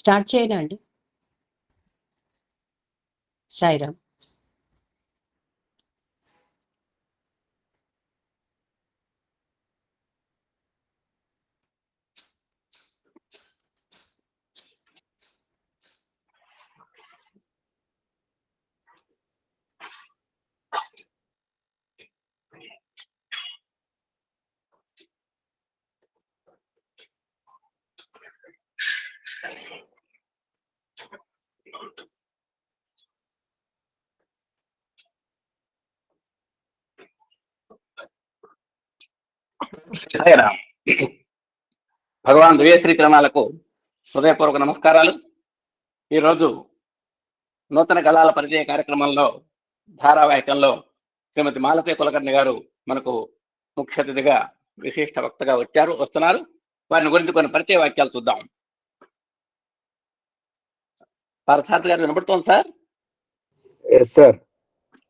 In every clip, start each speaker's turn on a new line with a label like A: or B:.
A: Start చేయనా అండి? సాయిరామ్.
B: భగవాన్ దివ్య శ్రీచరణాలకు హృదయపూర్వక నమస్కారాలు. ఈరోజు నూతన కళాల పరిచయ కార్యక్రమంలో ధారావాహికంలో శ్రీమతి మాలతి కులకర్ణి గారు మనకు ముఖ్య అతిథిగా విశిష్ట వక్తగా వస్తున్నారు. వారిని గురించి కొన్ని పరిచయ వాక్యాలు చూద్దాం. పార్థసారథి గారు వినపడుతోంది సార్?
C: సార్.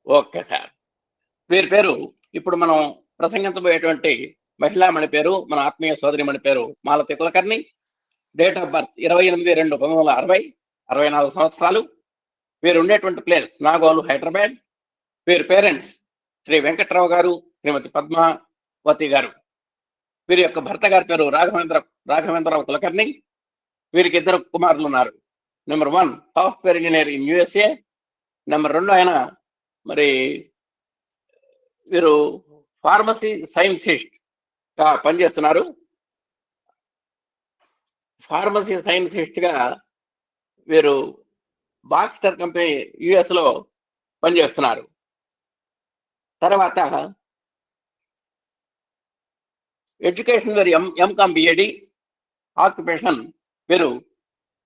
B: Okay sir. వీరి పేరు ఇప్పుడు మనం ప్రసంగించబోయేటువంటి మహిళామణి పేరు మన ఆత్మీయ సోదరిమణి పేరు Malathi Kulkarni. Date of birth 28/2/1960, 64 సంవత్సరాలు. వీరు ఉండేటువంటి ప్లేస్ నాగోలు, హైదరాబాద్. వీరి పేరెంట్స్ శ్రీ వెంకట్రావు గారు, శ్రీమతి పద్మావతి గారు. వీరి యొక్క భర్త గారి పేరు రాఘవేంద్రరావు కులకర్ణి. వీరికి 2 కుమారులు ఉన్నారు. Number 1 software engineer in USA. Number 2 ఆయన మరి వీరు ఫార్మసీ సైన్సిస్ట్ గా పనిచేస్తున్నారు. ఫార్మసీ సైన్సిస్ట్ గా వీరు బాక్స్టర్ కంపెనీ US లో పనిచేస్తున్నారు. తర్వాత ఎడ్యుకేషన్ వీరు MCom BAD. ఆక్యుపేషన్ వీరు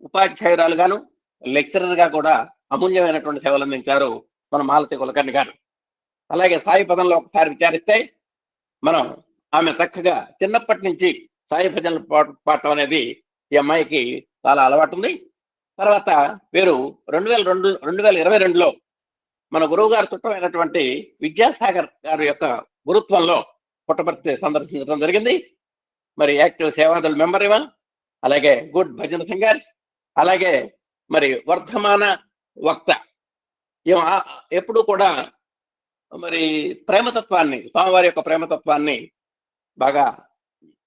B: ఉపాధ్యాయురాలుగాను లెక్చరర్ గా కూడా అమూల్యమైనటువంటి సేవలు అందించారు మన మాలతి కులకర్ణి గారు. అలాగే సాయి పదంలో ఒకసారి విచారిస్తే మనం ఆమె చక్కగా చిన్నప్పటి నుంచి సాయి భజనలు పాడటం అనేది ఈ అమ్మాయికి చాలా అలవాటు ఉంది. తర్వాత వీరు 2022లో మన గురువు గారు చుట్టమైనటువంటి విద్యాసాగర్ గారి యొక్క గురుత్వంలో పుట్టపర్తి సందర్శించడం జరిగింది. మరి యాక్టివ్ సేవాదళ మెంబర్ ఇవా, అలాగే గుడ్ భజన సింగర్, అలాగే మరి వర్ధమాన వక్త. ఎప్పుడు కూడా మరి ప్రేమతత్వాన్ని, స్వామివారి యొక్క ప్రేమతత్వాన్ని బాగా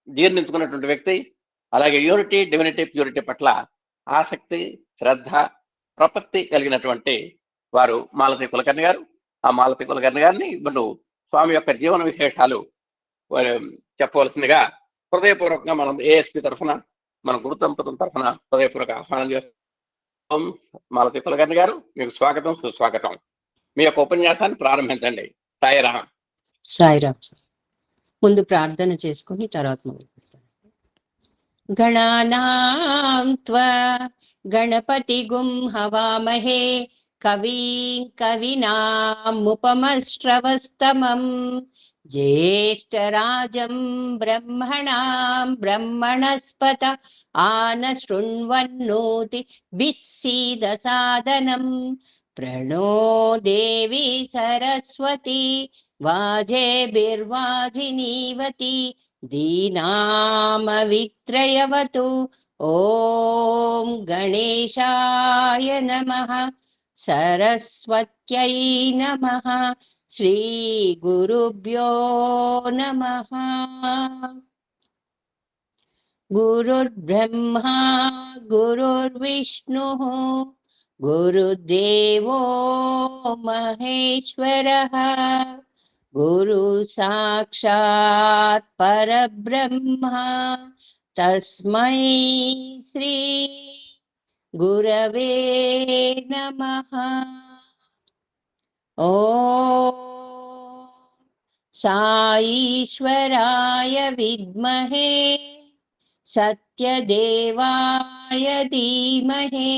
B: జీర్ణించుకున్నటువంటి వ్యక్తి. అలాగే యూనిటీ, డివినిటీ, ప్యూరిటీ పట్ల ఆసక్తి, శ్రద్ధ, ప్రపత్తి కలిగినటువంటి వారు మాలతి కులకర్ణి గారు. ఆ మాలతి కులకర్ణి గారిని ఇప్పుడు స్వామి యొక్క జీవన విశేషాలు చెప్పవలసిందిగా హృదయపూర్వకంగా మనం ASP తరఫున, మన గురుతంపతం తరఫున హృదయపూర్వక ఆహ్వానం చేస్తాం. మాలతి కులకర్ణి గారు, మీకు స్వాగతం, సుస్వాగతం. మీ యొక్క ఉపన్యాసాన్ని ప్రారంభించండి. సాయిరామ్.
A: సాయిరామ్. ముందు ప్రార్థన చేసుకుని తర్వాత మొదలుపెడతాను. గణానాం త్వా గణపతిగుం హవామహే కవీం కవినాముపమశ్రవస్తమం జ్యేష్ఠరాజం బ్రహ్మణాం బ్రహ్మణస్పత ఆనశృణ్వన్నోతి బిస్సీదసాదనం ప్రణో దేవి సరస్వతి వాజేభిర్వాజినీవతి దీనామవిత్రయవతు. ఓం గణేశాయ నమః, సరస్వత్యై నమః, శ్రీ గురుభ్యో నమః. గురుర్బ్రహ్మా గురుర్విష్ణుః గురుదేవో మహేశ్వరః గురు సాక్షాత్ పరబ్రహ్మ తస్మై శ్రీ గురవే నమః. ఓం సాయీశ్వరాయ విద్మహే సత్యదేవాయ ధీమహి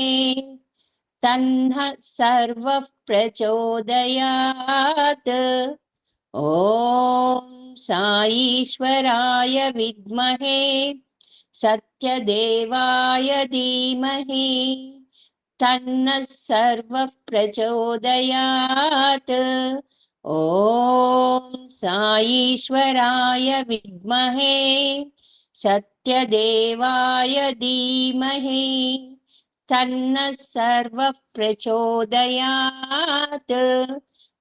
A: తన్నః సర్వః ప్రచోదయాత్. ఓం సాయీశ్వరాయ విద్మహే సత్యదేవాయ ధీమహి తన్నః సర్వః ప్రచోదయాత్. ఓం సాయీశ్వరాయ విద్మహే సత్యదేవాయ ధీమహి तन्नः सर्वः प्रचोदयात्।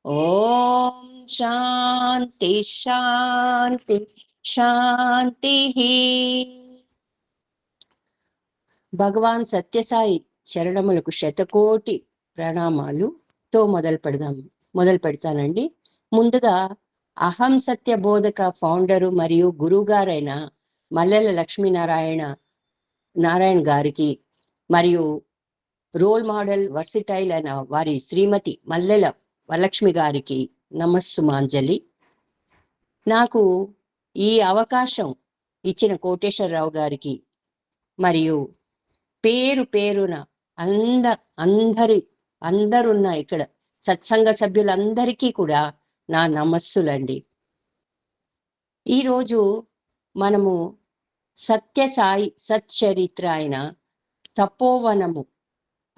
A: ఓం శాంతి శాంతి శాంతి. భగవాన్ సత్యసాయి చరణములకు శతకోటి ప్రణామాలుతో మొదలు పెడతానండి. ముందుగా అహం సత్య బోధక ఫౌండరు మరియు గురువు గారైన మల్లెల నారాయణ గారికి మరియు రోల్ మోడల్ వర్సిటైల్ అయిన వారి శ్రీమతి మల్లెల వరలక్ష్మి గారికి నమస్సుమాంజలి. నాకు ఈ అవకాశం ఇచ్చిన కోటేశ్వరరావు గారికి మరియు పేరు పేరున అందరున్న ఇక్కడ సత్సంగ సభ్యులందరికీ కూడా నా నమస్సులండి. ఈరోజు మనము సత్యసాయి సచ్చరిత్ర అయిన తపోవనము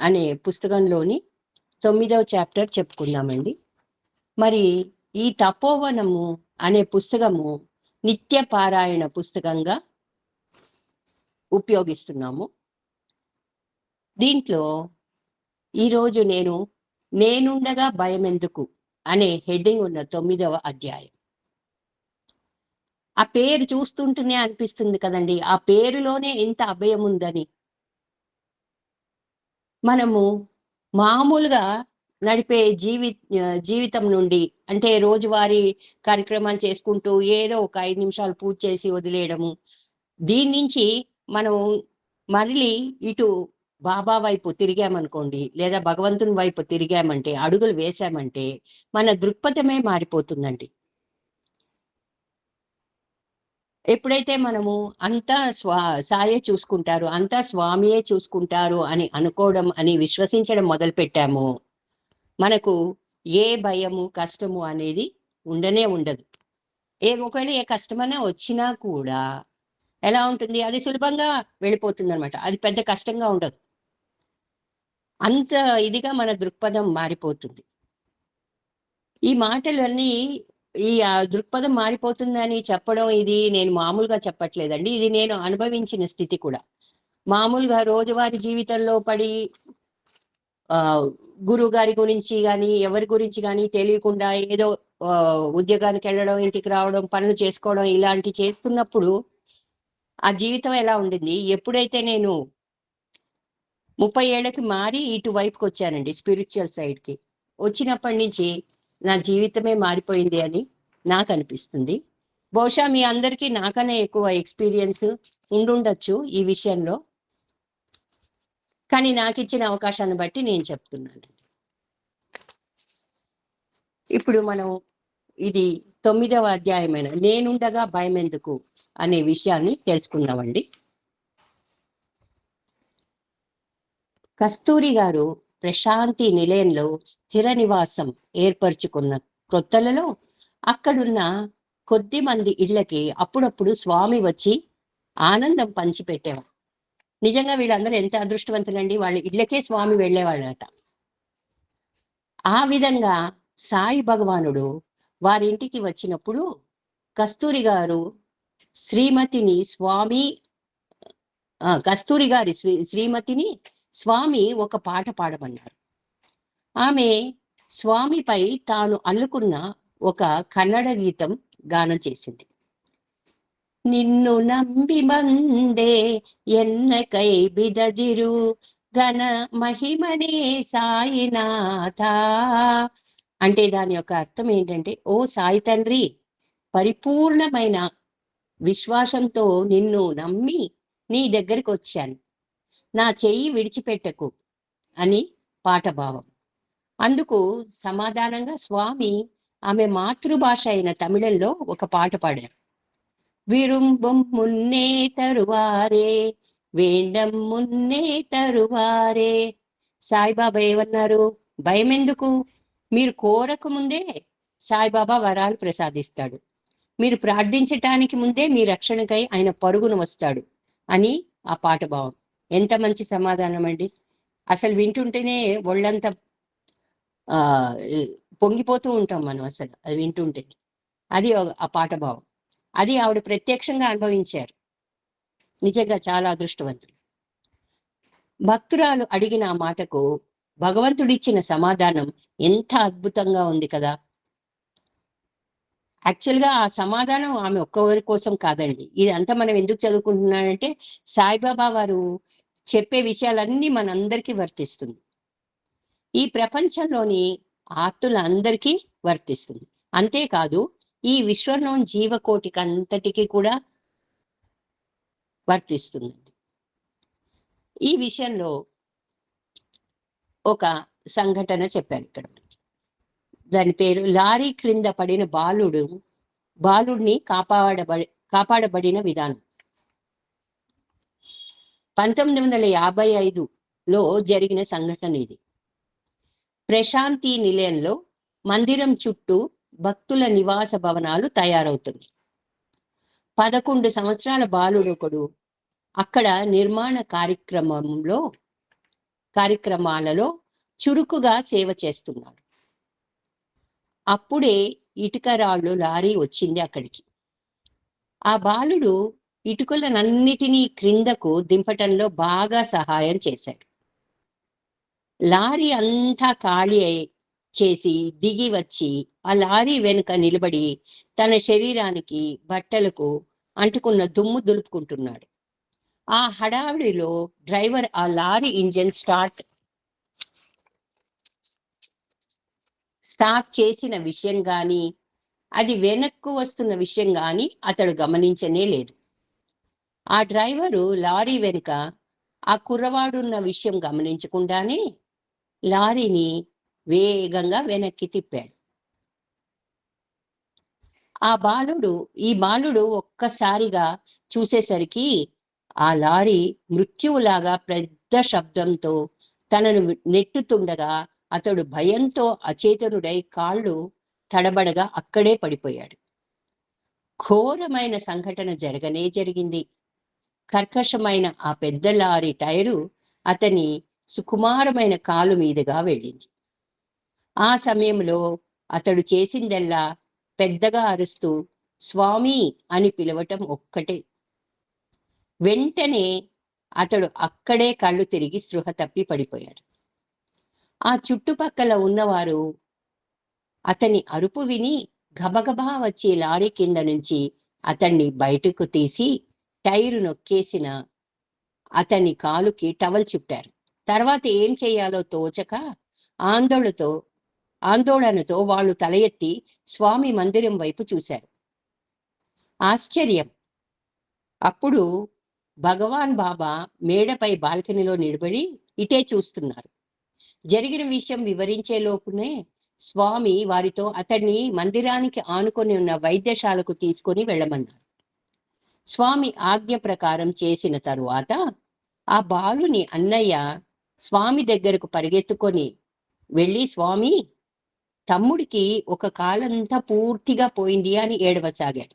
A: అనే పుస్తకంలోని 9వ చాప్టర్ చెప్పుకున్నామండి. మరి ఈ తపోవనము అనే పుస్తకము నిత్య పారాయణ పుస్తకంగా ఉపయోగిస్తున్నాము. దీంట్లో ఈరోజు నేనుండగా భయం ఎందుకు అనే హెడ్డింగ్ ఉన్న 9వ అధ్యాయం. ఆ పేరు చూస్తుంటేనే అనిపిస్తుంది కదండి, ఆ పేరులోనే ఎంత అభయం ఉందని. మనము మామూలుగా నడిపే జీవితం నుండి, అంటే రోజువారీ కార్యక్రమాలు చేసుకుంటూ ఏదో ఒక 5 నిమిషాలు పూజ చేసి వదిలేయడము, దీని నుంచి మనం మళ్ళీ ఇటు బాబా వైపు తిరిగామనుకోండి, లేదా భగవంతుని వైపు తిరిగామంటే, అడుగులు వేశామంటే మన దృక్పథమే మారిపోతుందండి. ఎప్పుడైతే మనము అంతా సాయే చూసుకుంటారు, అంతా స్వామియే చూసుకుంటారు అని అనుకోవడం, అని విశ్వసించడం మొదలు పెట్టాము, మనకు ఏ భయము కష్టము అనేది ఉండనే ఉండదు. ఒకవేళ ఏ కష్టమైనా వచ్చినా కూడా ఎలా ఉంటుంది, అది సులభంగా వెళ్ళిపోతుంది అనమాట. అది పెద్ద కష్టంగా ఉండదు. అంత ఇదిగా మన దృక్పథం మారిపోతుంది. ఈ మాటలన్నీ ఈ దృక్పథం మారిపోతుందని చెప్పడం, ఇది నేను మామూలుగా చెప్పట్లేదండి. ఇది నేను అనుభవించిన స్థితి కూడా. మామూలుగా రోజువారీ జీవితంలో పడి గురువు గారి గురించి కానీ ఎవరి గురించి కానీ తెలియకుండా ఏదో ఉద్యోగానికి వెళ్ళడం, ఇంటికి రావడం, పనులు చేసుకోవడం, ఇలాంటి చేస్తున్నప్పుడు ఆ జీవితం ఎలా ఉండింది. ఎప్పుడైతే నేను 30 ఏళ్ళకి మారి ఇటువైపుకి వచ్చానండి, స్పిరిచువల్ సైడ్కి వచ్చినప్పటి నుంచి నా జీవితమే మారిపోయింది అని నాకు అనిపిస్తుంది. బహుశా మీ అందరికీ నాకనే ఎక్కువ ఎక్స్పీరియన్స్ ఉండుండొచ్చు ఈ విషయంలో, కానీ నాకు ఇచ్చిన అవకాశాన్ని బట్టి నేను చెప్తున్నాను. ఇప్పుడు మనం ఇది 9వ అధ్యాయమైన నేనుండగా భయం ఎందుకు అనే విషయాన్ని తెలుసుకుందామండి. కస్తూరి గారు ప్రశాంతి నిలయంలో స్థిర నివాసం ఏర్పరచుకున్న కొత్తలలో అక్కడున్న కొద్ది మంది ఇళ్లకి అప్పుడప్పుడు స్వామి వచ్చి ఆనందం పంచిపెట్టేవాడు. నిజంగా వీళ్ళందరూ ఎంత అదృష్టవంతులండి, వాళ్ళ ఇళ్లకే స్వామి వెళ్ళేవాళ్ళట. ఆ విధంగా సాయి భగవానుడు వారింటికి వచ్చినప్పుడు కస్తూరి గారు శ్రీమతిని స్వామి ఒక పాట పాడమన్నారు. ఆమె స్వామిపై తాను అల్లుకున్న ఒక కన్నడ గీతం గానం చేసింది. నిన్ను నంబి మందే ఎన్నకై బిదదిరు ఘన మహిమనే సాయినాథ. అంటే దాని యొక్క అర్థం ఏంటంటే, ఓ సాయి తండ్రి, పరిపూర్ణమైన విశ్వాసంతో నిన్ను నమ్మి నీ దగ్గరికి వచ్చాను, నా చెయ్యి విడిచిపెట్టకు అని పాట భావం. అందుకు సమాధానంగా స్వామి ఆమె మాతృభాష అయిన తమిళంలో ఒక పాట పాడారు. విరుంబం మున్నే తరువారే వేండం మున్నే తరువారే. సాయిబాబా ఏమన్నారు, భయం ఎందుకు, మీరు కోరక ముందే సాయిబాబా వరాలు ప్రసాదిస్తాడు, మీరు ప్రార్థించటానికి ముందే మీ రక్షణకై ఆయన పరుగును వస్తాడు అని ఆ పాట భావం. ఎంత మంచి సమాధానం అండి. అసలు వింటుంటేనే ఒళ్ళంతా పొంగిపోతూ ఉంటాం మనం అసలు అది వింటుంటే. అది ఆ పాట భావం. అది ఆవిడ ప్రత్యక్షంగా అనుభవించారు. నిజంగా చాలా అదృష్టవంతులు. భక్తురాలు అడిగిన ఆ మాటకు భగవంతుడిచ్చిన సమాధానం ఎంత అద్భుతంగా ఉంది కదా. యాక్చువల్గా ఆ సమాధానం ఆమె ఒక్కరి కోసం కాదండి. ఇదంతా మనం ఎందుకు చదువుకుంటున్నానంటే సాయిబాబా వారు చెప్పే విషయాలన్నీ మనందరికీ వర్తిస్తుంది. ఈ ప్రపంచంలోని ఆర్తులందరికీ వర్తిస్తుంది. అంతేకాదు ఈ విశ్వంలోని జీవకోటికి అంతటికీ కూడా వర్తిస్తుందండి. ఈ విషయంలో ఒక సంఘటన చెప్పారు ఇక్కడ. దాని పేరు లారీ క్రింద పడిన బాలుడిని కాపాడబడిన విధానం. 1955లో జరిగిన సంఘటన ఇది. ప్రశాంతి నిలయంలో మందిరం చుట్టూ భక్తుల నివాస భవనాలు తయారవుతుంది. 11 సంవత్సరాల బాలుడు ఒకడు అక్కడ నిర్మాణ కార్యక్రమాలలో చురుకుగా సేవ చేస్తున్నాడు. అప్పుడే ఇటుక రాళ్ళు లారీ వచ్చింది అక్కడికి. ఆ బాలుడు ఇటుకలనన్నిటినీ క్రిందకు దింపటంలో బాగా సహాయం చేశాడు. లారీ అంతా ఖాళీ చేసి దిగి వచ్చి ఆ లారీ వెనుక నిలబడి తన శరీరానికి బట్టలకు అంటుకున్న దుమ్ము దులుపుకుంటున్నాడు. ఆ హడావిడిలో డ్రైవర్ ఆ లారీ ఇంజిన్ స్టార్ట్ చేసిన విషయం గాని అది వెనక్కు వస్తున్న విషయం గాని అతడు గమనించనే లేదు. ఆ డ్రైవరు లారీ వెనుక ఆ కుర్రవాడున్న విషయం గమనించకుండానే లారీని వేగంగా వెనక్కి తిప్పాడు. ఈ బాలుడు ఒక్కసారిగా చూసేసరికి ఆ లారీ మృత్యువులాగా పెద్ద శబ్దంతో తనను నెట్టుతుండగా అతడు భయంతో అచేతనుడై కాళ్ళు తడబడగా అక్కడే పడిపోయాడు. ఘోరమైన సంఘటన జరిగింది. కర్కశమైన ఆ పెద్ద లారీ టైరు అతని సుకుమారమైన కాలు మీదుగా వెళ్ళింది. ఆ సమయంలో అతడు చేసిందల్లా పెద్దగా అరుస్తూ స్వామి అని పిలవటం ఒక్కటే. వెంటనే అతడు అక్కడే కళ్ళు తిరిగి స్పృహ తప్పి పడిపోయాడు. ఆ చుట్టుపక్కల ఉన్నవారు అతని అరుపు విని గబగబా వచ్చి లారీ కింద నుంచి అతన్ని బయటకు తీసి టైరు నొక్కేసిన అతని కాలుకి టవల్ చుట్టారు. తర్వాత ఏం చేయాలో తోచక ఆందోళనతో వాళ్ళు తల ఎత్తి స్వామి మందిరం వైపు చూశారు. ఆశ్చర్యం! అప్పుడు భగవాన్ బాబా మేడపై బాల్కనీలో నిలబడి ఇటే చూస్తున్నారు. జరిగిన విషయం వివరించే లోపునే స్వామి వారితో అతన్ని మందిరానికి ఆనుకొని ఉన్న వైద్యశాలకు తీసుకొని వెళ్ళమన్నారు. స్వామి ఆజ్ఞ ప్రకారం చేసిన తరువాత ఆ బాలుని అన్నయ్య స్వామి దగ్గరకు పరిగెత్తుకొని వెళ్ళి, స్వామి, తమ్ముడికి ఒక కాలంతా పూర్తిగా పోయింది అని ఏడవసాగాడు.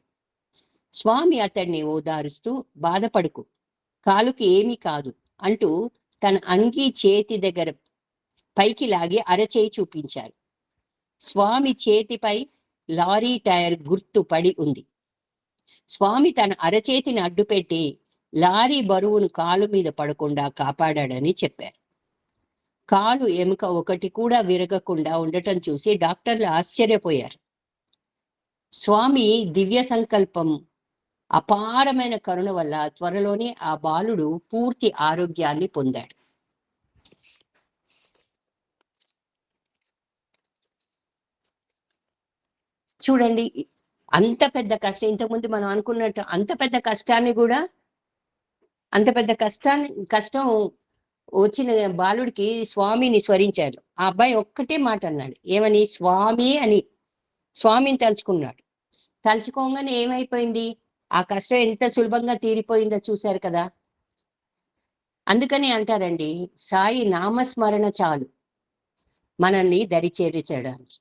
A: స్వామి అతన్ని ఓదారుస్తూ, బాధపడుకు, కాలుకి ఏమీ కాదు అంటూ తన అంగీ చేతి దగ్గర పైకి లాగి అరచేయి చూపించారు. స్వామి చేతిపై లారీ టైర్ గుర్తు పడి ఉంది. స్వామి తన అరచేతిని అడ్డుపెట్టి లారీ బరువును కాలు మీద పడకుండా కాపాడాడని చెప్పారు. కాలు ఎముక ఒకటి కూడా విరగకుండా ఉండటం చూసి డాక్టర్లు ఆశ్చర్యపోయారు. స్వామి దివ్య సంకల్పం, అపారమైన కరుణ వల్ల త్వరలోనే ఆ బాలుడు పూర్తి ఆరోగ్యాన్ని పొందాడు. చూడండి, అంత పెద్ద కష్టం, ఇంతకుముందు మనం అనుకున్నట్టు అంత పెద్ద కష్టం వచ్చిన బాలుడికి స్వామిని స్మరించాడు. ఆ అబ్బాయి ఒక్కటే మాట అన్నాడు, ఏమని? స్వామి అని. స్వామిని తలుచుకున్నాడు. తలుచుకోగానే ఏమైపోయింది? ఆ కష్టం ఎంత సులభంగా తీరిపోయిందో చూశారు కదా. అందుకని అంటారండి, సాయి నామస్మరణ చాలు మనల్ని దరి చేర్చడానికి.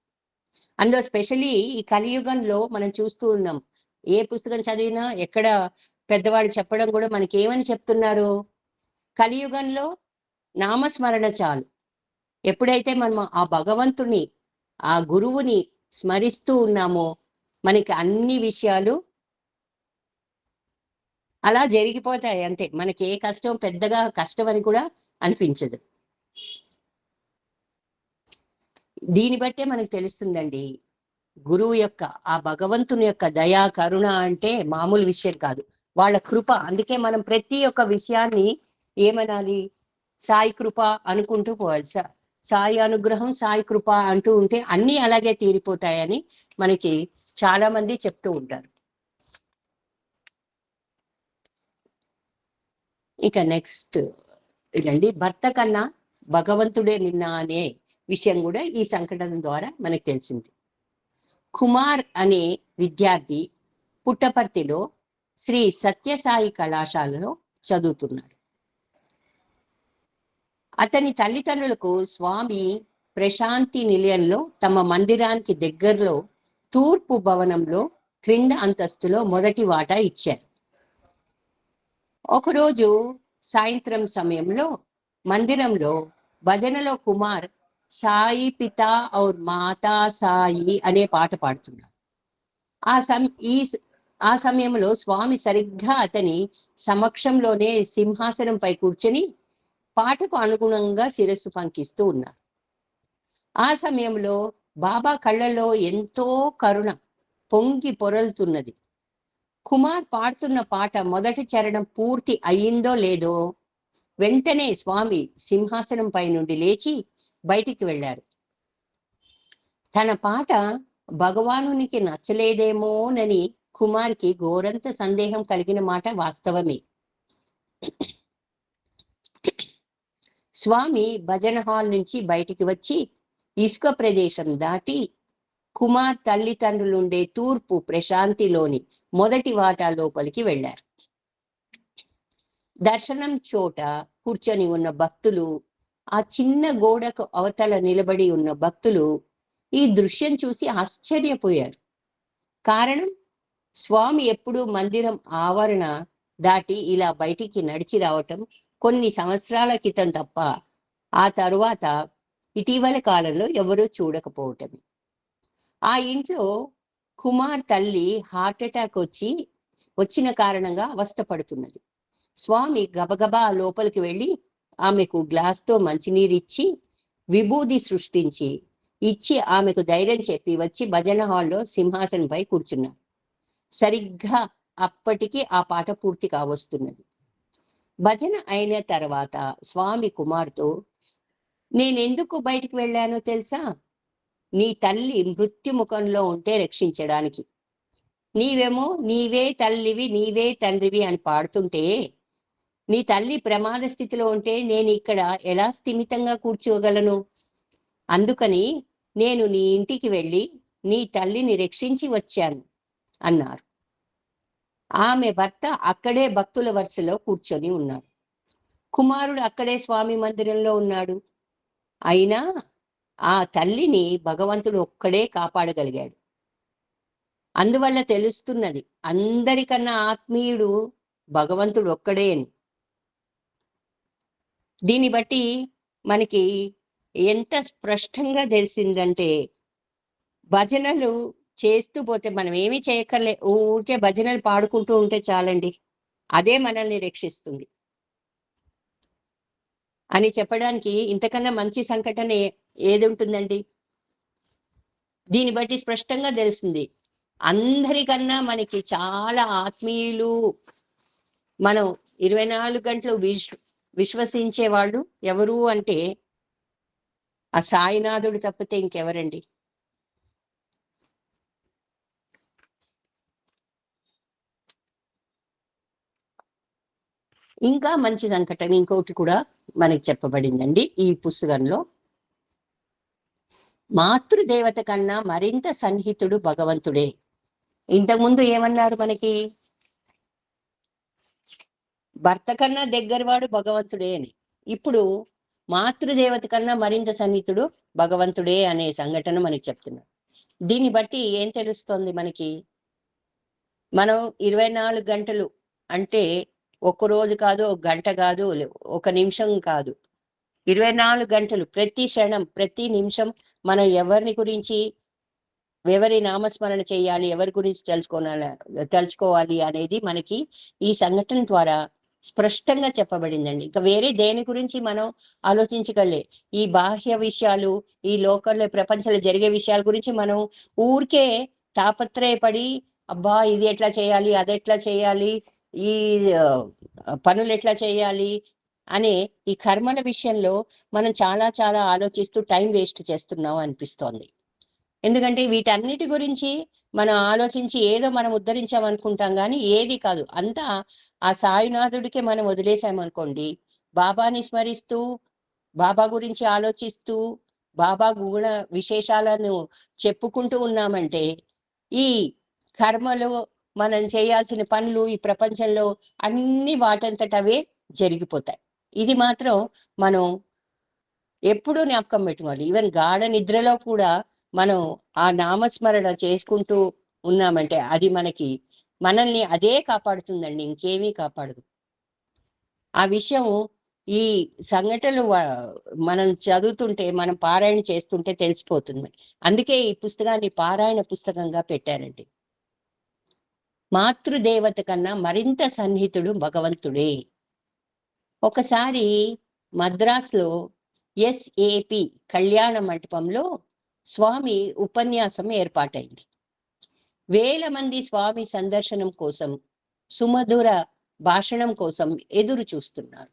A: అందులో స్పెషలీ ఈ కలియుగంలో మనం చూస్తూ ఉన్నాం. ఏ పుస్తకం చదివినా ఎక్కడ పెద్దవాళ్ళు చెప్పడం కూడా మనకి ఏమని చెప్తున్నారు? కలియుగంలో నామస్మరణ చాలు. ఎప్పుడైతే మనం ఆ భగవంతుని, ఆ గురువుని స్మరిస్తూ ఉన్నామో మనకి అన్ని విషయాలు అలా జరిగిపోతాయి అంతే. మనకి ఏ కష్టం పెద్దగా కష్టం అని కూడా అనిపించదు. దీన్ని బట్టే మనకు తెలుస్తుందండి. గురువు యొక్క ఆ భగవంతుని యొక్క దయా కరుణ అంటే మామూలు విషయం కాదు. వాళ్ళ కృప. అందుకే మనం ప్రతి ఒక్క విషయాన్ని ఏమనాలి? సాయి కృప అనుకుంటూ పోవాలి. సాయి అనుగ్రహం, సాయి కృప అంటూ ఉంటే అన్నీ అలాగే తీరిపోతాయని మనకి చాలా మంది చెప్తూ ఉంటారు. ఇక నెక్స్ట్ ఇదండి, భర్త కన్నా భగవంతుడే నిన్న అనే విషయం కూడా ఈ సంఘటన ద్వారా మనకు తెలిసింది. కుమార్ అనే విద్యార్థి పుట్టపర్తిలో శ్రీ సత్యసాయి కళాశాలలో చదువుతున్నాడు. అతని తల్లిదండ్రులకు స్వామి ప్రశాంతి నిలయంలో తమ మందిరానికి దగ్గరలో తూర్పు భవనంలో క్రింద అంతస్తులో మొదటి వాటా ఇచ్చారు. ఒకరోజు సాయంత్రం సమయంలో మందిరంలో భజనలో కుమార్ సాయి పితా ఔర్ మాతా సాయి అనే పాట పాడుతున్నాడు. ఆ సమయంలో స్వామి సరిగ్గా అతని సమక్షంలోనే సింహాసనంపై కూర్చొని పాటకు అనుగుణంగా శిరస్సు పంకిస్తూ ఉన్నారు. ఆ సమయంలో బాబా కళ్ళలో ఎంతో కరుణ పొంగి పొరలుతున్నది. కుమార్ పాడుతున్న పాట మొదటి చరణం పూర్తి అయ్యిందో లేదో వెంటనే స్వామి సింహాసనంపై నుండి లేచి బయటికి వెళ్ళారు. తన పాట భగవానునికి నచ్చలేదేమోనని కుమార్కి ఘోరంత సందేహం కలిగిన మాట వాస్తవమే. స్వామి భజన హాల్ నుంచి బయటికి వచ్చి ఇసుక ప్రదేశం దాటి కుమార్ తల్లిదండ్రులుండే తూర్పు ప్రశాంతిలోని మొదటి వాటా లోపలికి వెళ్ళారు. దర్శనం చోట కూర్చొని ఉన్న భక్తులు, ఆ చిన్న గోడకు అవతల నిలబడి ఉన్న భక్తులు ఈ దృశ్యం చూసి ఆశ్చర్యపోయారు. కారణం, స్వామి ఎప్పుడూ మందిరం ఆవరణ దాటి ఇలా బయటికి నడిచి రావటం కొన్ని సంవత్సరాల క్రితం తప్ప ఆ తరువాత ఇటీవల కాలంలో ఎవరూ చూడకపోవటమే. ఆ ఇంట్లో కుమార్ తల్లి హార్ట్అటాక్ వచ్చిన కారణంగా అవస్థపడుతున్నది. స్వామి గబగబా లోపలికి వెళ్ళి ఆమెకు గ్లాస్తో మంచినీరిచ్చి విభూది సృష్టించి ఇచ్చి ఆమెకు ధైర్యం చెప్పి వచ్చి భజన హాల్లో సింహాసనంపై కూర్చున్నారు. సరిగ్గా అప్పటికి ఆ పాట పూర్తి కావస్తున్నది. భజన అయిన తర్వాత స్వామి కుమార్తో, నేనెందుకు బయటికి వెళ్ళానో తెలుసా? నీ తల్లి మృత్యుముఖంలో ఉంటే రక్షించడానికి. నీవేమో నీవే తల్లివి నీవే తండ్రివి అని పాడుతుంటే, నీ తల్లి ప్రమాద స్థితిలో ఉంటే నేను ఇక్కడ ఎలా స్థిమితంగా కూర్చోగలను? అందుకని నేను నీ ఇంటికి వెళ్ళి నీ తల్లిని రక్షించి వచ్చాను అన్నారు. ఆమె భర్త అక్కడే భక్తుల వరుసలో కూర్చొని ఉన్నాడు. కుమారుడు అక్కడే స్వామి మందిరంలో ఉన్నాడు. అయినా ఆ తల్లిని భగవంతుడు ఒక్కడే కాపాడగలిగాడు. అందువల్ల తెలుస్తున్నది అందరికన్నా ఆత్మీయుడు భగవంతుడు ఒక్కడే అని. దీన్ని బట్టి మనకి ఎంత స్పష్టంగా తెలిసిందంటే, భజనలు చేస్తూ పోతే మనం ఏమీ చేయక్కర్లే, ఊరికే భజనలు పాడుకుంటూ ఉంటే చాలండి, అదే మనల్ని రక్షిస్తుంది అని చెప్పడానికి ఇంతకన్నా మంచి సంఘటన ఏది ఉంటుందండి? దీన్ని బట్టి స్పష్టంగా తెలిసింది అందరికన్నా మనకి చాలా ఆత్మీయులు, మనం 24 గంటలు విశ్వసించే వాళ్ళు ఎవరు అంటే ఆ సాయినాథుడు తప్పితే ఇంకెవరండి? ఇంకా మంచి సంఘటన ఇంకోటి కూడా మనకి చెప్పబడిందండి ఈ పుస్తకంలో. మాతృదేవత కన్నా మరింత సన్నిహితుడు భగవంతుడే. ఇంతకుముందు ఏమన్నారు మనకి? భర్త కన్నా దగ్గరవాడు భగవంతుడే అని. ఇప్పుడు మాతృదేవత కన్నా మరింత సన్నిహితుడు భగవంతుడే అనే సంఘటన మనకి చెప్తున్నారు. దీన్ని బట్టి ఏం తెలుస్తోంది మనకి? మనం 24 గంటలు అంటే ఒక రోజు కాదు, ఒక గంట కాదు, ఒక నిమిషం కాదు, 24 గంటలు ప్రతి క్షణం ప్రతి నిమిషం మనం ఎవరిని గురించి ఎవరి నామస్మరణ చేయాలి, ఎవరి గురించి తలుచుకోవాలి అనేది మనకి ఈ సంఘటన ద్వారా స్పష్టంగా చెప్పబడిందండి. ఇంకా వేరే దేని గురించి మనం ఆలోచించగలే. ఈ బాహ్య విషయాలు, ఈ లోకంలో ప్రపంచంలో జరిగే విషయాల గురించి మనం ఊరికే తాపత్రయపడి, అబ్బా ఇది ఎట్లా చేయాలి, అది ఎట్లా చేయాలి, ఈ పనులు ఎట్లా చేయాలి అనే ఈ కర్మల విషయంలో మనం చాలా చాలా ఆలోచిస్తూ టైం వేస్ట్ చేస్తున్నాం అనిపిస్తోంది. ఎందుకంటే వీటన్నిటి గురించి మనం ఆలోచించి ఏదో మనం ఉద్ధరించామనుకుంటాం గానీ ఏది కాదు. అంతా ఆ సాయినాథుడికే మనం వదిలేసామనుకోండి, బాబాని స్మరిస్తూ, బాబా గురించి ఆలోచిస్తూ, బాబా గుణ విశేషాలను చెప్పుకుంటూ ఉన్నామంటే, ఈ కర్మలు, మనం చేయాల్సిన పనులు ఈ ప్రపంచంలో అన్నీ వాటంతట అవే జరిగిపోతాయి. ఇది మాత్రం మనం ఎప్పుడూ జ్ఞాపకం పెట్టుకోవాలి. ఈవెన్ గాఢ నిద్రలో కూడా మనం ఆ నామస్మరణ చేసుకుంటూ ఉన్నామంటే అది మనల్ని అదే కాపాడుతుందండి, ఇంకేమీ కాపాడదు. ఆ విషయం ఈ సంఘటనలు మనం చదువుతుంటే, మనం పారాయణ చేస్తుంటే తెలిసిపోతుంది. అందుకే ఈ పుస్తకాన్ని పారాయణ పుస్తకంగా పెట్టారండి. మాతృదేవత కన్నా మరింత సన్నిహితుడు భగవంతుడే. ఒకసారి మద్రాసులో ఎస్ఏపి కళ్యాణ మంటపంలో స్వామి ఉపన్యాసం ఏర్పాటైంది. వేల మంది స్వామి సందర్శనం కోసం, సుమధుర భాషణం కోసం ఎదురు చూస్తున్నారు.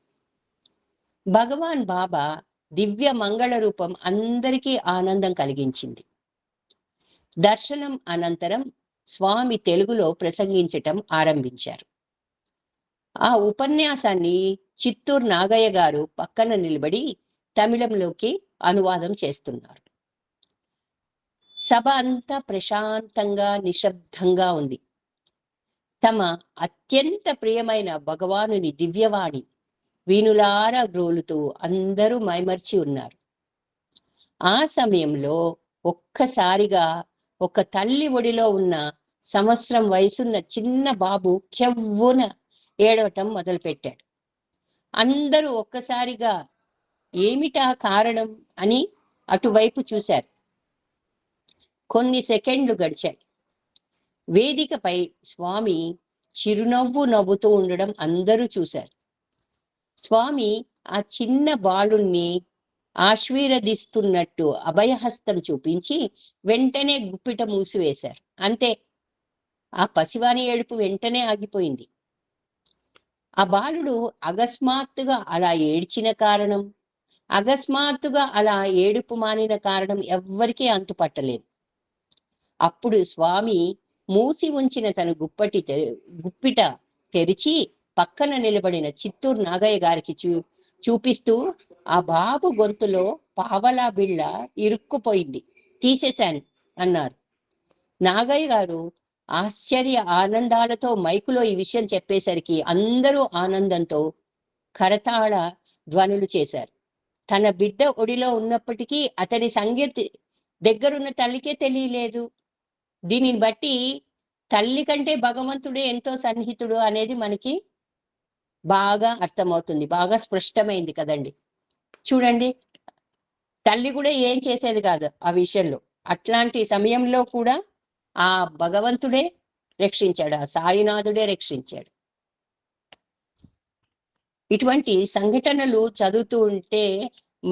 A: భగవాన్ బాబా దివ్య మంగళ రూపం అందరికీ ఆనందం కలిగించింది. దర్శనం అనంతరం స్వామి తెలుగులో ప్రసంగించటం ఆరంభించారు. ఆ ఉపన్యాసాన్ని చిత్తూరు నాగయ్య గారు పక్కన నిలబడి తమిళంలోకి అనువాదం చేస్తున్నారు. సభ అంతా ప్రశాంతంగా, నిశ్శబ్దంగా ఉంది. తమ అత్యంత ప్రియమైన భగవానుని దివ్యవాణి వీణులారా గ్రోలుతూ అందరూ మైమర్చి ఉన్నారు. ఆ సమయంలో ఒక్కసారిగా ఒక తల్లి ఒడిలో ఉన్న సంవత్సరం వయసున్న చిన్న బాబు కెవ్వున ఏడవటం మొదలుపెట్టాడు. అందరూ ఒక్కసారిగా ఏమిటా కారణం అని అటువైపు చూశారు. కొన్ని సెకండ్లు గడిచాయి. వేదికపై స్వామి చిరునవ్వు నవ్వుతూ ఉండడం అందరూ చూశారు. స్వామి ఆ చిన్న బాలుణ్ణి ఆశీర్వదిస్తున్నట్టు అభయహస్తం చూపించి వెంటనే గుప్పిట మూసివేశారు. అంతే, ఆ పసివాని ఏడుపు వెంటనే ఆగిపోయింది. ఆ బాలుడు అకస్మాత్తుగా అలా ఏడ్చిన కారణం, అకస్మాత్తుగా అలా ఏడుపు మానిన కారణం ఎవ్వరికీ అంతుపట్టలేదు. అప్పుడు స్వామి మూసి ఉంచిన తన గుప్పిట తెరిచి పక్కన నిలబడిన చిత్తూరు నాగయ్య గారికి చూపిస్తూ, ఆ బాబు గొంతులో పావలా బిళ్ళ ఇరుక్కుపోయింది, తీసేశాను అన్నారు. నాగయ్య గారు ఆశ్చర్య ఆనందాలతో మైకులో ఈ విషయం చెప్పేసరికి అందరూ ఆనందంతో కరతాళ ధ్వనులు చేశారు. తన బిడ్డ ఒడిలో ఉన్నప్పటికీ అతని సంగతి దగ్గరున్న తల్లికే తెలియలేదు. దీనిని బట్టి తల్లి కంటే భగవంతుడే ఎంతో సన్నిహితుడు అనేది మనకి బాగా అర్థమవుతుంది, బాగా స్పష్టమైంది కదండి. చూడండి, తల్లి కూడా ఏం చేసేది కాదు ఆ విషయంలో. అట్లాంటి సమయంలో కూడా ఆ భగవంతుడే రక్షించాడు, ఆ సాయినాథుడే రక్షించాడు. ఇటువంటి సంఘటనలు చదువుతూ ఉంటే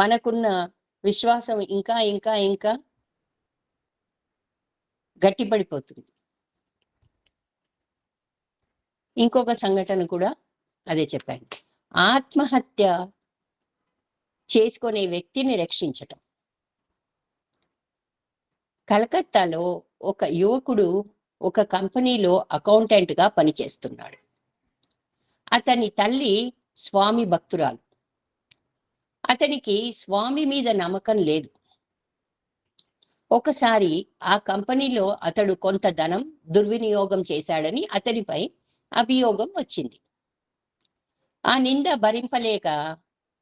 A: మనకున్న విశ్వాసం ఇంకా ఇంకా ఇంకా గట్టిపడిపోతుంది. ఇంకొక సంఘటన కూడా అదే చెప్పాను. ఆత్మహత్య చేసుకునే వ్యక్తిని రక్షించటం. కలకత్తాలో ఒక యువకుడు ఒక కంపెనీలో అకౌంటెంట్ గా పనిచేస్తున్నాడు. అతని తల్లి స్వామి భక్తురాలు. అతనికి స్వామి మీద నమ్మకం లేదు. ఒకసారి ఆ కంపెనీలో అతడు కొంత ధనం దుర్వినియోగం చేశాడని అతనిపై అభియోగం వచ్చింది. ఆ నింద భరింపలేక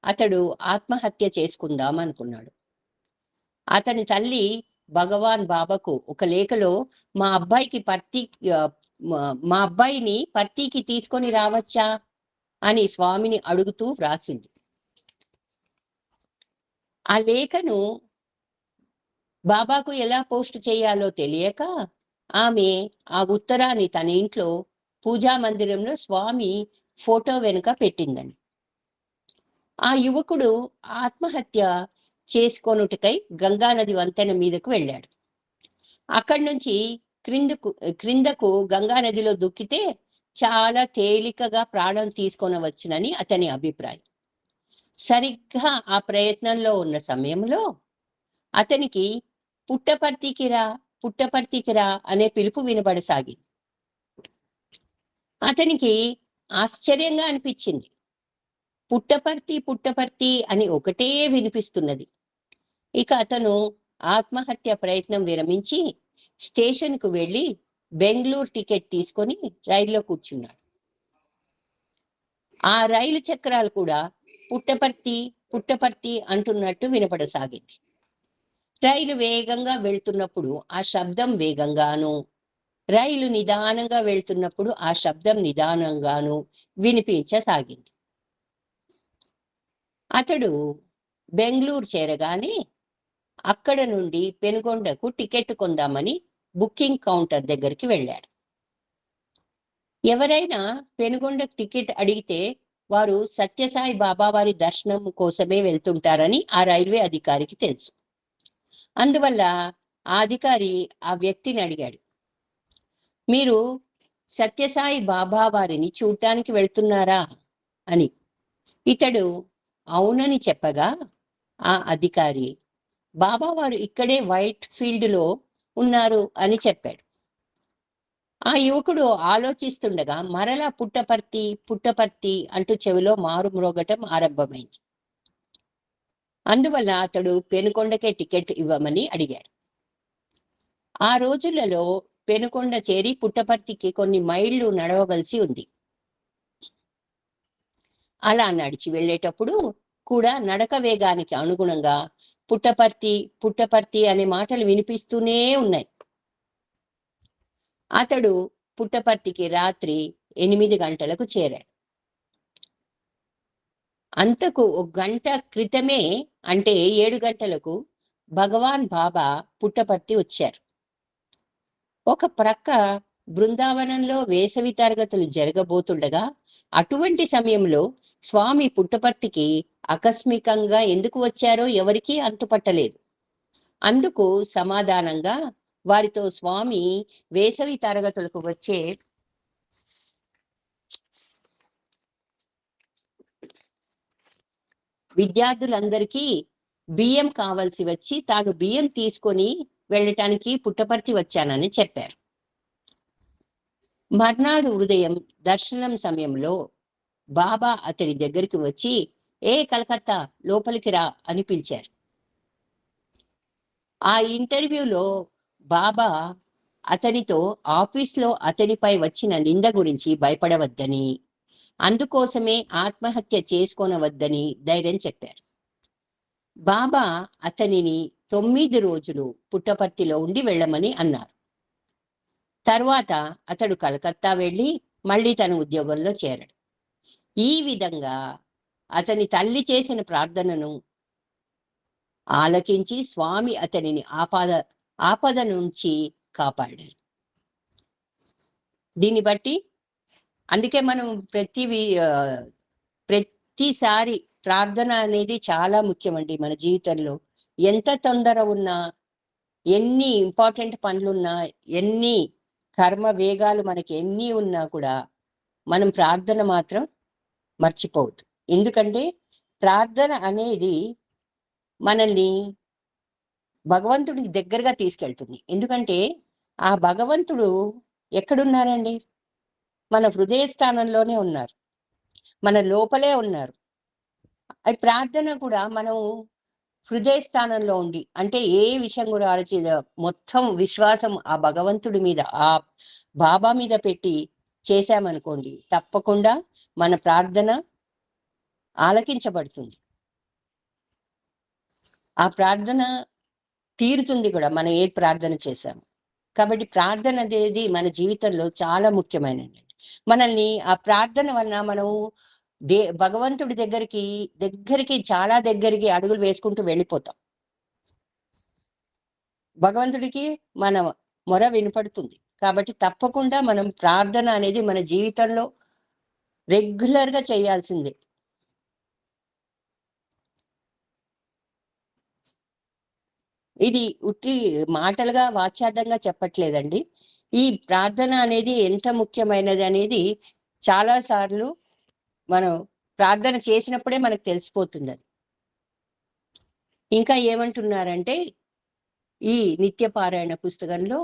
A: అతడు ఆత్మహత్య చేసుకుందాం అనుకున్నాడు. అతని తల్లి భగవాన్ బాబాకు ఒక లేఖలో మా అబ్బాయిని పర్తీకి తీసుకొని రావచ్చా అని స్వామిని అడుగుతూ వ్రాసింది. ఆ లేఖను బాబాకు ఎలా పోస్ట్ చేయాలో తెలియక ఆమె ఆ ఉత్తరాన్ని తన ఇంట్లో పూజా మందిరంలో స్వామి ఫోటో వెనుక పెట్టిందండి. ఆ యువకుడు ఆత్మహత్య చేసుకొనుటకై గంగానది వంతెన మీదకు వెళ్ళాడు. అక్కడి నుంచి క్రిందకు గంగానదిలో దుక్కితే చాలా తేలికగా ప్రాణం తీసుకొనవచ్చునని అతని అభిప్రాయం. సరిగ్గా ఆ ప్రయత్నంలో ఉన్న సమయంలో అతనికి పుట్టపర్తికిరా పుట్టపర్తికిరా అనే పిలుపు వినబడసాగింది. అతనికి ఆశ్చర్యంగా అనిపించింది. పుట్టపర్తి పుట్టపర్తి అని ఒకటే వినిపిస్తున్నది. ఇక అతను ఆత్మహత్య ప్రయత్నం విరమించి స్టేషన్కు వెళ్ళి బెంగళూరు టికెట్ తీసుకొని రైల్లో కూర్చున్నాడు. ఆ రైలు చక్రాలు కూడా పుట్టపర్తి పుట్టపర్తి అంటున్నట్టు వినపడసాగింది. రైలు వేగంగా వెళ్తున్నప్పుడు ఆ శబ్దం వేగంగాను, రైలు నిదానంగా వెళ్తున్నప్పుడు ఆ శబ్దం నిదానంగాను వినిపించసాగింది. అతడు బెంగళూరు చేరగానే అక్కడ నుండి పెనుగొండకు టికెట్ కొందామని బుకింగ్ కౌంటర్ దగ్గరికి వెళ్ళాడు. ఎవరైనా పెనుగొండకు టికెట్ అడిగితే వారు సత్యసాయి బాబా వారి దర్శనం కోసమే వెళ్తుంటారని ఆ రైల్వే అధికారికి తెలుసు. అందువల్ల ఆ అధికారి ఆ వ్యక్తిని అడిగాడు, మీరు సత్యసాయి బాబా వారిని చూడటానికి వెళ్తున్నారా అని. ఇతడు అవునని చెప్పగా ఆ అధికారి బాబా వారు ఇక్కడే వైట్ ఫీల్డ్ లో ఉన్నారు అని చెప్పాడు. ఆ యువకుడు ఆలోచిస్తుండగా మరలా పుట్టపర్తి పుట్టపర్తి అంటూ చెవిలో మారు మ్రోగటం ఆరంభమైంది. అందువల్ల అతడు పెనుకొండకే టికెట్ ఇవ్వమని అడిగాడు. ఆ రోజులలో పెనుకొండ చేరి పుట్టపర్తికి కొన్ని మైళ్ళు నడవవలసి ఉంది. అలా నడిచి వెళ్ళేటప్పుడు కూడా నడక వేగానికి అనుగుణంగా పుట్టపర్తి పుట్టపర్తి అనే మాటలు వినిపిస్తూనే ఉన్నాయి. అతడు పుట్టపర్తికి రాత్రి 8 గంటలకు చేరాడు. అంతకు 1 గంట క్రితమే అంటే 7 గంటలకు భగవాన్ బాబా పుట్టపర్తి వచ్చారు. ఒక ప్రక్క బృందావనంలో వేసవి తరగతులు జరగబోతుండగా అటువంటి సమయంలో స్వామి పుట్టపర్తికి ఆకస్మికంగా ఎందుకు వచ్చారో ఎవరికీ అంతుపట్టలేదు. అందుకు సమాధానంగా వారితో స్వామి వేసవి తరగతులకు వచ్చే విద్యార్థులందరికీ బియ్యం కావలసి వచ్చి తాను బియ్యం తీసుకొని వెళ్ళటానికి పుట్టపర్తి వచ్చానని చెప్పారు. మర్నాడు ఉదయం దర్శనం సమయంలో బాబా అతడి దగ్గరికి వచ్చి ఏ కలకత్తా లోపలికి రా అని పిలిచారు. ఆ ఇంటర్వ్యూలో బాబా అతనితో ఆఫీస్లో అతనిపై వచ్చిన నింద గురించి భయపడవద్దని, అందుకోసమే ఆత్మహత్య చేసుకోనవద్దని ధైర్యం చెప్పారు. బాబా అతనిని 9 రోజులు పుట్టపర్తిలో ఉండి వెళ్ళమని అన్నారు. తర్వాత అతడు కలకత్తా వెళ్ళి మళ్ళీ తన ఉద్యోగంలో చేరాడు. ఈ విధంగా అతని తల్లి చేసిన ప్రార్థనను ఆలకించి స్వామి అతనిని ఆపద నుంచి కాపాడారు. దీన్ని బట్టి అందుకే మనం ప్రతిసారి ప్రార్థన అనేది చాలా ముఖ్యమండి మన జీవితంలో. ఎంత తొందర ఉన్నా, ఎన్ని ఇంపార్టెంట్ పనులున్నా, ఎన్ని కర్మ వేగాలు మనకి ఎన్ని ఉన్నా కూడా మనం ప్రార్థన మాత్రం మర్చిపోవద్దు. ఎందుకంటే ప్రార్థన అనేది మనల్ని భగవంతుడికి దగ్గరగా తీసుకెళ్తుంది. ఎందుకంటే ఆ భగవంతుడు ఎక్కడున్నారండి? మన హృదయ స్థానంలోనే ఉన్నారు, మన లోపలే ఉన్నారు. ఈ ప్రార్థన కూడా మనం హృదయ స్థానంలో ఉండి, అంటే ఏ విషయం కూడా మొత్తం విశ్వాసం ఆ భగవంతుడి మీద, ఆ బాబా మీద పెట్టి చేశామనుకోండి, తప్పకుండా మన ప్రార్థన ఆలకించబడుతుంది. ఆ ప్రార్థన తీరుతుంది కూడా మనం ఏ ప్రార్థన చేశాము. కాబట్టి ప్రార్థన అనేది మన జీవితంలో చాలా ముఖ్యమైనది. మనల్ని ఆ ప్రార్థన వలన మనం భగవంతుడి దగ్గరికి చాలా దగ్గరికి అడుగులు వేసుకుంటూ వెళ్ళిపోతాం. భగవంతుడికి మన మొర వినపడుతుంది. కాబట్టి తప్పకుండా మనం ప్రార్థన అనేది మన జీవితంలో రెగ్యులర్‌గా చేయాల్సిందే. ఇది ఉట్టి మాటలుగా, వాచ్యార్థంగా చెప్పట్లేదండి. ఈ ప్రార్థన అనేది ఎంత ముఖ్యమైనది అనేది చాలా సార్లు మనం ప్రార్థన చేసినప్పుడే మనకు తెలిసిపోతుందది. ఇంకా ఏమంటున్నారంటే, ఈ నిత్య పారాయణ పుస్తకంలో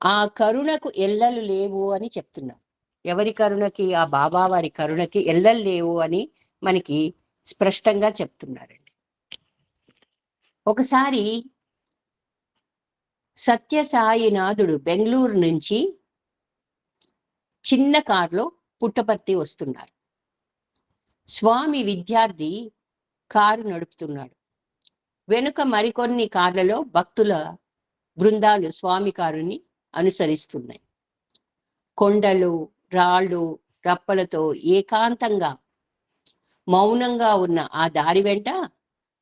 A: ఆ కరుణకు ఎల్లలు లేవు అని చెప్తున్నారు. ఎవరి కరుణకి? ఆ బాబా వారి కరుణకి ఎల్లలు లేవు అని మనకి స్పష్టంగా చెప్తున్నారండి. ఒకసారి సత్యసాయినాథుడు బెంగుళూరు నుంచి చిన్న కారులో పుట్టపర్తి వస్తున్నారు. స్వామి విద్యార్థి కారు నడుపుతున్నాడు. వెనుక మరికొన్ని కార్లలో భక్తుల బృందాలు స్వామి కారుని అనుసరిస్తున్నాయి. కొండలు, రాళ్ళు, రప్పలతో ఏకాంతంగా మౌనంగా ఉన్న ఆ దారి వెంట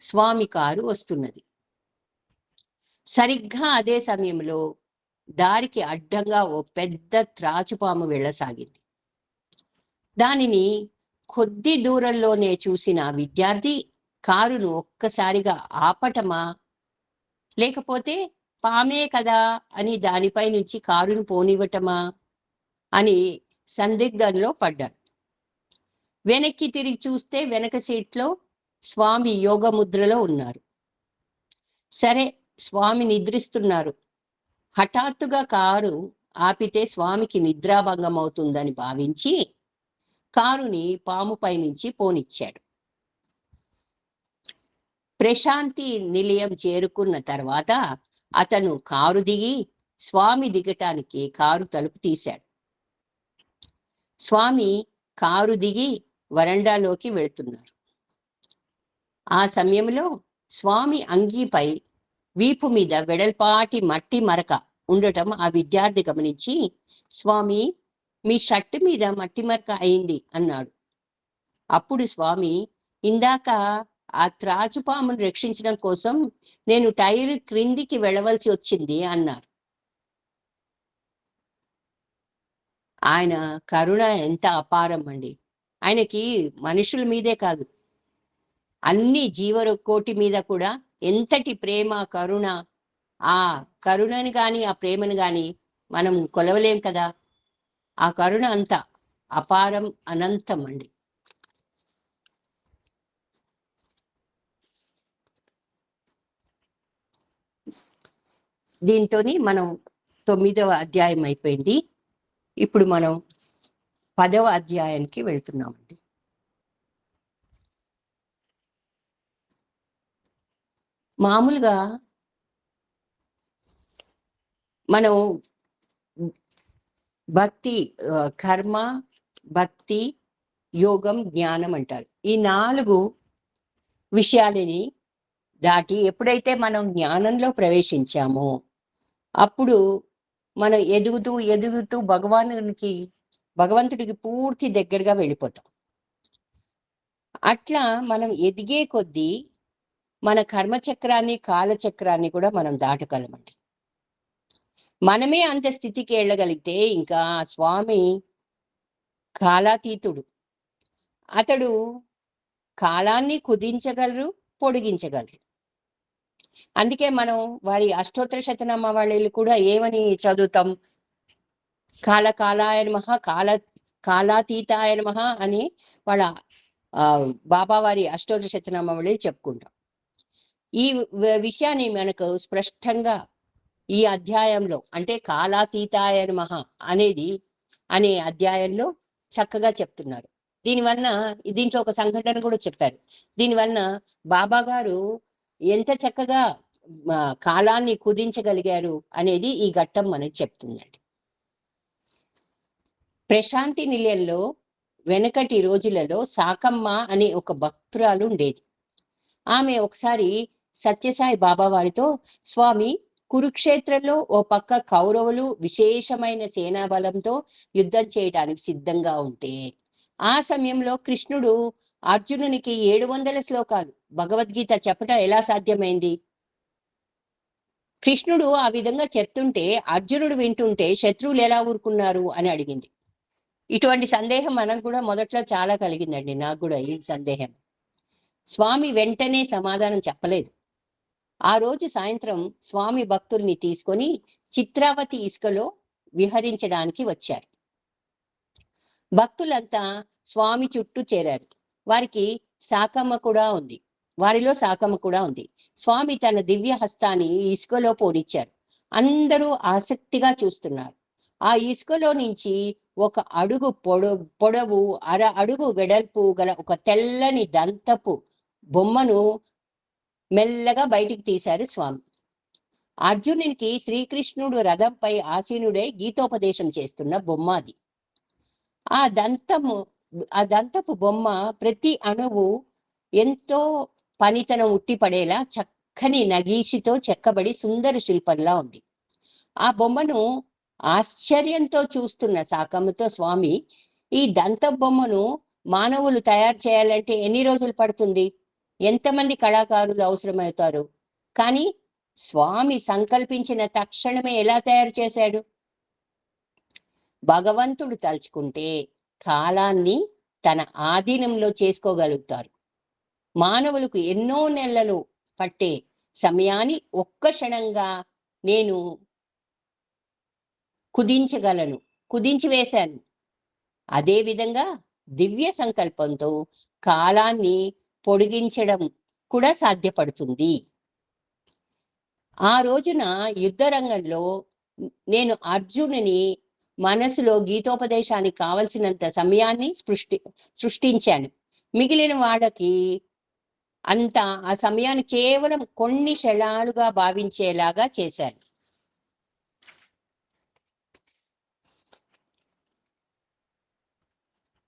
A: స్వామి కారు వస్తున్నది. సరిగ్గా అదే సమయంలో దారికి అడ్డంగా ఓ పెద్ద త్రాచుపాము వెళ్ళసాగింది. దానిని కొద్ది దూరంలోనే చూసిన విద్యార్థి కారును ఒక్కసారిగా ఆపటమా, లేకపోతే పామే కదా అని దానిపై నుంచి కారును పోనివ్వటమా అని సందిగ్ధంలో పడ్డాడు. వెనక్కి తిరిగి చూస్తే వెనక సీట్లో స్వామి యోగ ముద్రలో ఉన్నారు. సరే, స్వామి నిద్రిస్తున్నారు. హఠాత్తుగా కారు ఆపితే స్వామికి నిద్రాభంగం అవుతుందని భావించి కారుని పాముపై నుంచి పోనిచ్చాడు. ప్రశాంతి నిలయం చేరుకున్న తర్వాత అతను కారు దిగి స్వామి దిగటానికి కారు తలుపు తీశాడు. స్వామి కారు దిగి వరండాలోకి వెళ్తున్నారు. ఆ సమయంలో స్వామి అంగీపై వీపు మీద వెడల్పాటి మట్టి మరక ఉండటం ఆ విద్యార్థి గమనించి, స్వామి, మీ షర్ట్ మీద మట్టి మరక అయింది అన్నాడు. అప్పుడు స్వామి, ఇందాక ఆ త్రాచుపామును రక్షించడం కోసం నేను టైరు క్రిందికి వెళ్ళవలసి వచ్చింది అన్నారు. ఆయన కరుణ ఎంత అపారం అండి. ఆయనకి మనుషుల మీదే కాదు, అన్ని జీవకోటి మీద కూడా ఎంతటి ప్రేమ, కరుణ. ఆ కరుణని గాని ఆ ప్రేమను గాని మనం కొలవలేం కదా. ఆ కరుణ అంత అపారం, అనంతం అండి. దీంతోని మనం 9వ అధ్యాయం అయిపోయింది. ఇప్పుడు మనం 10వ అధ్యాయానికి వెళ్తున్నామండి. మామూలుగా మనం భక్తి, కర్మ, భక్తి, యోగం, జ్ఞానం అంటారు. ఈ 4 విషయాలని దాటి ఎప్పుడైతే మనం జ్ఞానంలో ప్రవేశించామో అప్పుడు మనం ఎదుగుతూ ఎదుగుతూ భగవంతుడికి పూర్తి దగ్గరగా వెళ్ళిపోతాం. అట్లా మనం ఎదిగే కొద్దీ మన కర్మచక్రాన్ని, కాలచక్రాన్ని కూడా మనం దాటగలమండి. మనమే అంత స్థితికి వెళ్ళగలిగితే ఇంకా స్వామి కాలాతీతుడు. అతడు కాలాన్ని కుదించగలరు, పొడిగించగలరు. అందుకే మనం వారి అష్టోత్తర శతనామావళిలు కూడా ఏమని చదువుతాం? కాలాయ నమః, కాలాతీతాయ నమః అని వాళ్ళ బాబా వారి అష్టోత్తర శతనామావళి చెప్పుకుంటాం. ఈ విషయాన్ని మనకు స్పష్టంగా ఈ అధ్యాయంలో, అంటే కాలాతీతాయ నమః అనే అధ్యాయంలో చక్కగా చెప్తున్నారు. దీంట్లో ఒక సంఘటన కూడా చెప్పారు. దీనివలన బాబా గారు ఎంత చక్కగా కాలాన్ని కుదించగలిగారు అనేది ఈ ఘట్టం మనకి చెప్తుందండి. ప్రశాంతి నిలయంలో వెనకటి రోజులలో సాకమ్మ అనే ఒక భక్తురాలు ఉండేది. ఆమె ఒకసారి సత్యసాయి బాబా వారితో, స్వామి, కురుక్షేత్రంలో ఓ పక్క కౌరవులు విశేషమైన సేనాబలంతో యుద్ధం చేయడానికి సిద్ధంగా ఉంటే ఆ సమయంలో కృష్ణుడు అర్జునునికి 700 శ్లోకాలు భగవద్గీత చెప్పటం ఎలా సాధ్యమైంది? కృష్ణుడు ఆ విధంగా చెప్తుంటే అర్జునుడు వింటుంటే శత్రువులు ఎలా ఊరుకున్నారు అని అడిగింది. ఇటువంటి సందేహం మనకు కూడా మొదట్లో చాలా కలిగిందండి. నాకు కూడా ఈ సందేహం. స్వామి వెంటనే సమాధానం చెప్పలేదు. ఆ రోజు సాయంత్రం స్వామి భక్తుల్ని తీసుకొని చిత్రావతి ఇసుకలో విహరించడానికి వచ్చారు. భక్తులంతా స్వామి చుట్టూ చేరారు. వారికి శాకమ్మ కూడా ఉంది. వారిలో శాకమ్మ కూడా ఉంది. స్వామి తన దివ్య హస్తాన్ని ఇసుకలో పోనిచ్చారు. అందరూ ఆసక్తిగా చూస్తున్నారు. ఆ ఇసుకలో నుంచి ఒక అడుగు పొడవు అర అడుగు వెడల్పు గల ఒక తెల్లని దంతపు బొమ్మను మెల్లగా బయటికి తీశారు స్వామి. అర్జునునికి శ్రీకృష్ణుడు రథంపై ఆసీనుడై గీతోపదేశం చేస్తున్న బొమ్మ అది. ఆ దంతపు బొమ్మ ప్రతి అణువు ఎంతో పనితనం ఉట్టిపడేలా చక్కని నగీషితో చెక్కబడి సుందర శిల్పంలా ఉంది. ఆ బొమ్మను ఆశ్చర్యంతో చూస్తున్న శాకమ్మతో స్వామి, ఈ దంత బొమ్మను మానవులు తయారు చేయాలంటే ఎన్ని రోజులు పడుతుంది, ఎంతమంది కళాకారులు అవసరమవుతారు, కానీ స్వామి సంకల్పించిన తక్షణమే ఎలా తయారు చేశాడు? భగవంతుడు తలుచుకుంటే కాలాన్ని తన ఆధీనంలో చేసుకోగలుగుతారు. మానవులకు ఎన్నో నెలలు పట్టే సమయాన్ని ఒక్క క్షణంగా నేను కుదించి వేశాను. అదేవిధంగా దివ్య సంకల్పంతో కాలాన్ని పొడిగించడం కూడా సాధ్యపడుతుంది. ఆ రోజున యుద్ధ రంగంలో నేను అర్జునుని మనసులో గీతోపదేశానికి కావలసినంత సమయాన్ని సృష్టించాను. మిగిలిన వాళ్ళకి అంత ఆ సమయాన్ని కేవలం కొన్ని క్షణాలుగా భావించేలాగా చేశాను.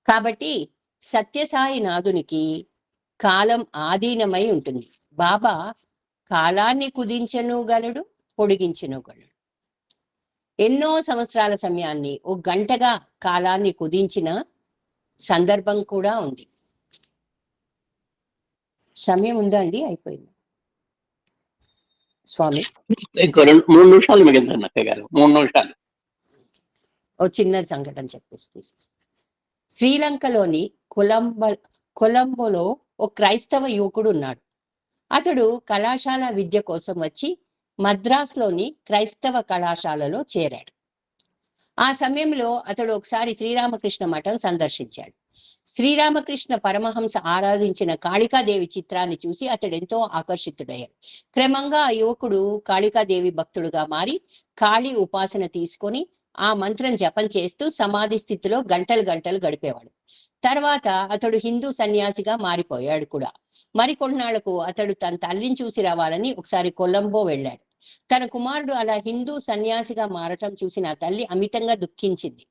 A: కాబట్టి సత్యసాయి నాథునికి కాలం ఆధీనమై ఉంటుంది. బాబా కాలాన్ని కుదించనుగలడు, పొడిగించనుగలడు. ఎన్నో సంవత్సరాల సమయాన్ని ఒక గంటగా కాలాన్ని కుదించిన సందర్భం కూడా ఉంది. సమయం ఉందా అండి? అయిపోయింది స్వామి.
B: ఇంకో 3 నిమిషాలు మిగిలిందండి అక్కయ్య గారు. 3 నిమిషాలు.
A: ఓ చిన్న సంఘటన చెప్పేసి శ్రీలంకలోని కొలంబోలో ఒక క్రైస్తవ యువకుడు ఉన్నాడు. అతడు కళాశాల విద్య కోసం వచ్చి మద్రాసులోని క్రైస్తవ కళాశాలలో చేరాడు. ఆ సమయంలో అతడు ఒకసారి శ్రీరామకృష్ణ మఠం సందర్శించాడు. శ్రీరామకృష్ణ పరమహంస ఆరాధించిన కాళికాదేవి చిత్రాన్ని చూసి అతడెంతో ఆకర్షితుడయ్యాడు. క్రమంగా ఆ యువకుడు కాళికాదేవి భక్తుడుగా మారి కాళీ ఉపాసన తీసుకొని ఆ మంత్రం జపం చేస్తూ సమాధి స్థితిలో గంటలు గడిపేవాడు. తర్వాత అతడు హిందూ సన్యాసిగా మారిపోయాడు కూడా. మరికొన్నాళ్లకు అతడు తన తల్లిని చూసి రావాలని ఒకసారి కొలంబో వెళ్ళాడు. తన కుమారుడు అలా హిందూ సన్యాసిగా మారటం చూసి నా తల్లి అమితంగా దుఃఖించింది.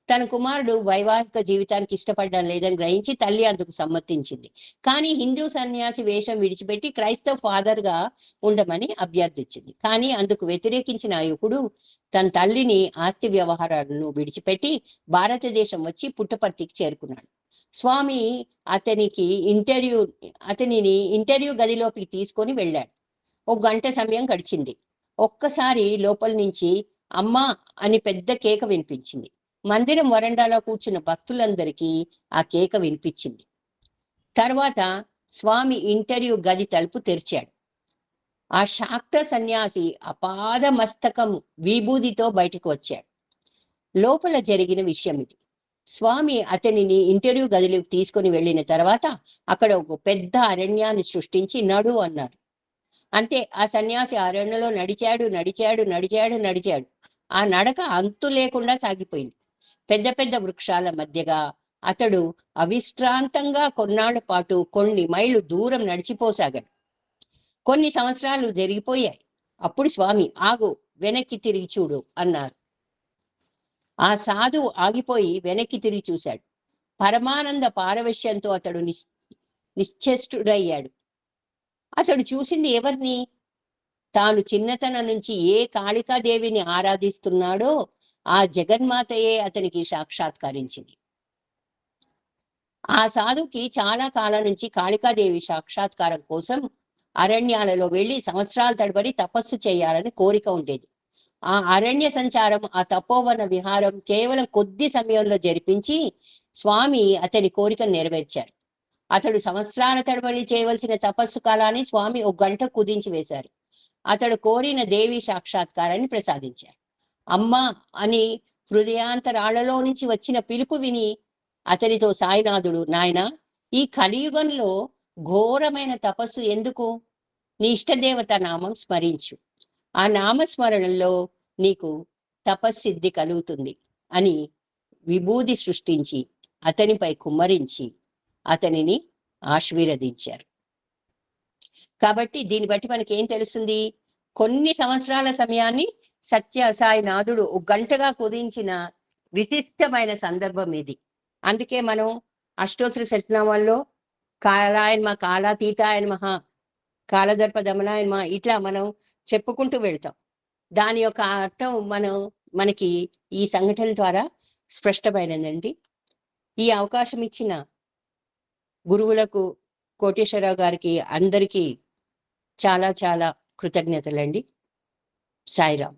A: తన కుమారుడు వైవాహిక జీవితానికి ఇష్టపడడం లేదని గ్రహించి తల్లి అందుకు సమ్మతించింది. కానీ హిందూ సన్యాసి వేషం విడిచిపెట్టి క్రైస్తవ ఫాదర్ గా ఉండమని అభ్యర్థించింది. కానీ అందుకు వ్యతిరేకించిన యువకుడు తన తల్లిని ఆస్తి వ్యవహారాలను విడిచిపెట్టి భారతదేశం వచ్చి పుట్టపర్తికి చేరుకున్నాడు. స్వామి అతనిని ఇంటర్వ్యూ గదిలోకి తీసుకొని వెళ్ళాడు. ఒక గంట సమయం గడిచింది. ఒక్కసారి లోపల నుంచి అమ్మా అని పెద్ద కేక వినిపించింది. మందిరం వరండాలో కూర్చున్న భక్తులందరికీ ఆ కేక వినిపించింది. తర్వాత స్వామి ఇంటర్వ్యూ గది తలుపు తెరిచాడు. ఆ శాక్త సన్యాసి అపాద మస్తకం విభూదితో బయటకు వచ్చాడు. లోపల జరిగిన విషయం ఇది. స్వామి అతనిని ఇంటర్వ్యూ గదిలోకి తీసుకుని వెళ్ళిన తర్వాత అక్కడ ఒక పెద్ద అరణ్యాన్ని సృష్టించి నడు అన్నారు. అంతే, ఆ సన్యాసి అరణ్యలో నడిచాడు. ఆ నడక అంతు లేకుండా సాగిపోయింది. పెద్ద పెద్ద వృక్షాల మధ్యగా అతడు అవిశ్రాంతంగా కొన్నాళ్ల పాటు కొన్ని మైళ్ళు దూరం నడిచిపోసాగాడు. కొన్ని సంవత్సరాలు జరిగిపోయాయి. అప్పుడు స్వామి, ఆగు, వెనక్కి తిరిగి చూడు అన్నారు. ఆ సాధువు ఆగిపోయి వెనక్కి తిరిగి చూశాడు. పరమానంద పారవశ్యంతో అతడు నిశ్చేష్టుడయ్యాడు. అతడు చూసింది ఎవరిని? తాను చిన్నతనం నుంచి ఏ కాళికాదేవిని ఆరాధిస్తున్నాడో ఆ జగన్మాతయే అతనికి సాక్షాత్కరించింది. ఆ సాధుకి చాలా కాలం నుంచి కాళికాదేవి సాక్షాత్కారం కోసం అరణ్యాలలో వెళ్ళి సంవత్సరాల తడబడి తపస్సు చేయాలని కోరిక ఉండేది. ఆ అరణ్య సంచారం, ఆ తపోవన విహారం కేవలం కొద్ది సమయంలో జరిపించి స్వామి అతని కోరికను నెరవేర్చారు. అతడు సంవత్సరాల తడబడి చేయవలసిన తపస్సు కాలాన్ని స్వామి ఒక గంట కుదించి వేశారు. అతడు కోరిన దేవి సాక్షాత్కారాన్ని ప్రసాదించారు. అమ్మా అని హృదయాంతరాళ్లలో నుంచి వచ్చిన పిలుపు విని అతనితో సాయినాథుడు, నాయనా, ఈ కలియుగంలో ఘోరమైన తపస్సు ఎందుకు? నీ ఇష్టదేవత నామం స్మరించు. ఆ నామస్మరణలో నీకు తపస్సిద్ధి కలుగుతుంది అని విభూది సృష్టించి అతనిపై కుమ్మరించి అతనిని ఆశీర్వదించారు. కాబట్టి దీన్ని బట్టి మనకి ఏం తెలుస్తుంది? కొన్ని సంవత్సరాల సమయాన్ని సత్య సాయినాథుడు ఒక గంటగా కుదించిన విశిష్టమైన సందర్భం ఇది. అందుకే మనం అష్టోత్తర శతనామాల్లో కాలాయ నమః, కాలాతీతాయ నమః, కాలదర్ప దమనాయ నమః ఇట్లా మనం చెప్పుకుంటూ వెళ్తాం. దాని యొక్క అర్థం మనకి ఈ సంఘటన ద్వారా స్పష్టమైనదండి. ఈ అవకాశం ఇచ్చిన గురువులకు, కోటేశ్వరరావు గారికి, అందరికీ చాలా చాలా కృతజ్ఞతలండి. సాయిరాం.